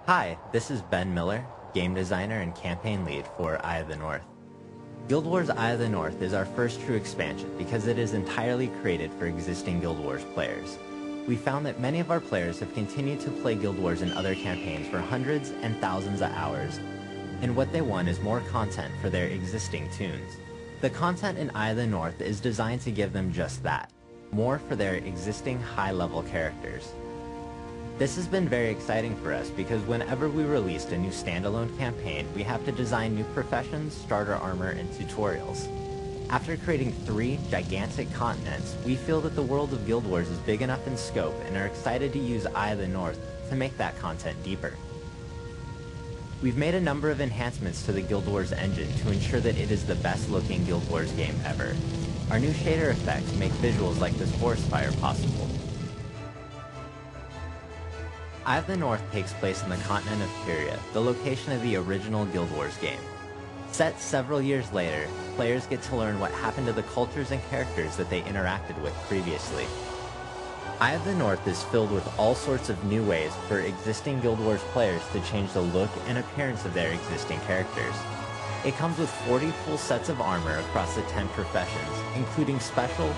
Hi, this is Ben Miller, game designer and campaign lead for Eye of the North. Guildwars Eye of the North is our first true expansion because it is entirely created for existing Guild Wars players. We found that many of our players have continued to play Guild Wars in other campaigns for hundreds and thousands of hours, and what they want is more content for their existing tunes. The content in Eye of the North is designed to give them just that, more for their existing high-level characters. This has been very exciting for us because whenever we released a new standalone campaign, we have to design new professions, starter armor, and tutorials. After creating 3 gigantic continents, we feel that the world of Guild Wars is big enough in scope and are excited to use Eye of the North to make that content deeper. We've made a number of enhancements to the Guild Wars engine to ensure that it is the best looking Guild Wars game ever. Our new shader effects make visuals like this forest fire possible. Eye of the North takes place in the continent of Kyria, the location of the original Guild Wars game. Set several years later, players get to learn what happened to the cultures and characters that they interacted with previously. Eye of the North is filled with all sorts of new ways for existing Guild Wars players to change the look and appearance of their existing characters. It comes with 40 full sets of armor across the 10 professions, including special,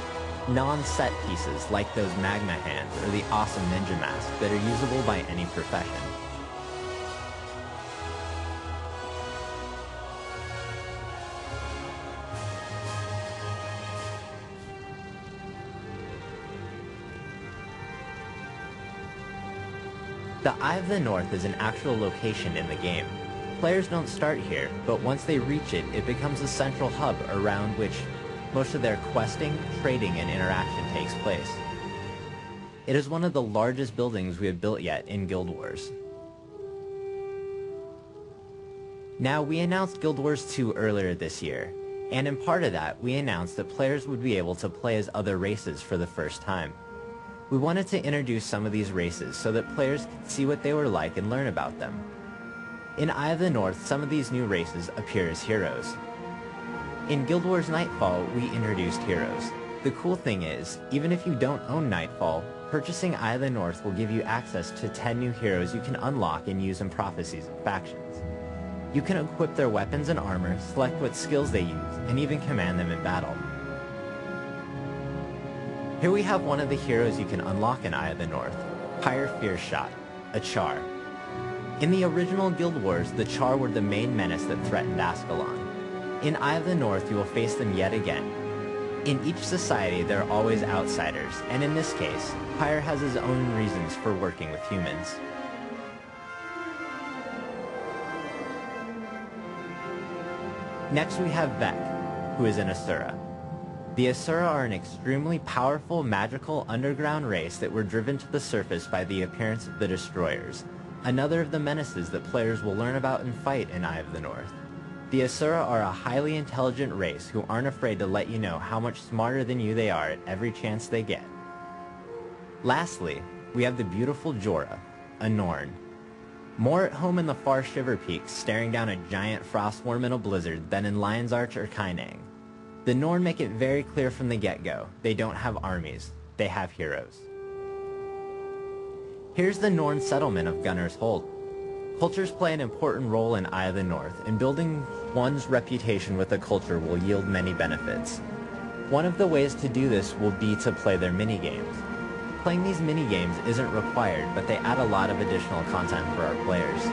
non-set pieces like those magma hands or the awesome ninja mask that are usable by any profession. The Eye of the North is an actual location in the game. Players don't start here, but once they reach it, it becomes a central hub around which most of their questing, trading, and interaction takes place. It is one of the largest buildings we have built yet in Guild Wars. Now, we announced Guild Wars 2 earlier this year, and in part of that, we announced that players would be able to play as other races for the first time. We wanted to introduce some of these races so that players could see what they were like and learn about them. In Eye of the North, some of these new races appear as heroes. In Guild Wars Nightfall, we introduced heroes. The cool thing is, even if you don't own Nightfall, purchasing Eye of the North will give you access to 10 new heroes you can unlock and use in prophecies and factions. You can equip their weapons and armor, select what skills they use, and even command them in battle. Here we have one of the heroes you can unlock in Eye of the North, Pyre Fearshot, a Char. In the original Guild Wars, the Char were the main menace that threatened Ascalon. In Eye of the North, you will face them yet again. In each society, there are always outsiders, and in this case, Pyre has his own reasons for working with humans. Next we have Vec, who is an Asura. The Asura are an extremely powerful, magical, underground race that were driven to the surface by the appearance of the Destroyers, another of the menaces that players will learn about and fight in Eye of the North. The Asura are a highly intelligent race who aren't afraid to let you know how much smarter than you they are at every chance they get. Lastly, we have the beautiful Jorah, a Norn. More at home in the far Shiver Peaks, staring down a giant frostworm in a blizzard than in Lion's Arch or Kainang. The Norn make it very clear from the get-go, they don't have armies, they have heroes. Here's the Norn settlement of Gunner's Hold. Cultures play an important role in Eye of the North, and building one's reputation with a culture will yield many benefits. One of the ways to do this will be to play their minigames. Playing these minigames isn't required, but they add a lot of additional content for our players.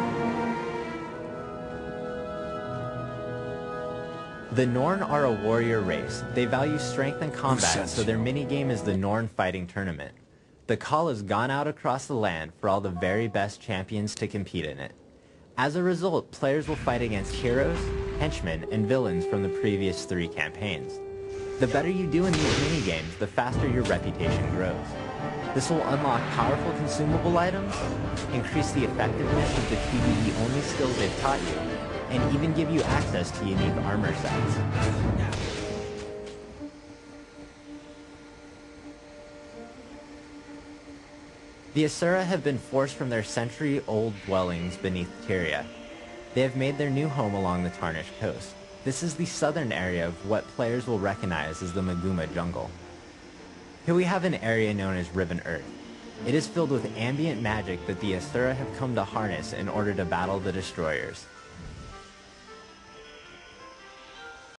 The Norn are a warrior race. They value strength and combat, so their minigame is the Norn Fighting Tournament. The call has gone out across the land for all the very best champions to compete in it. As a result, players will fight against heroes, henchmen, and villains from the previous 3 campaigns. The better you do in these minigames, the faster your reputation grows. This will unlock powerful consumable items, increase the effectiveness of the PvE-only skills they've taught you, and even give you access to unique armor sets. The Asura have been forced from their century-old dwellings beneath Kyria. They have made their new home along the Tarnished Coast. This is the southern area of what players will recognize as the Maguma jungle. Here we have an area known as Riven Earth. It is filled with ambient magic that the Asura have come to harness in order to battle the destroyers.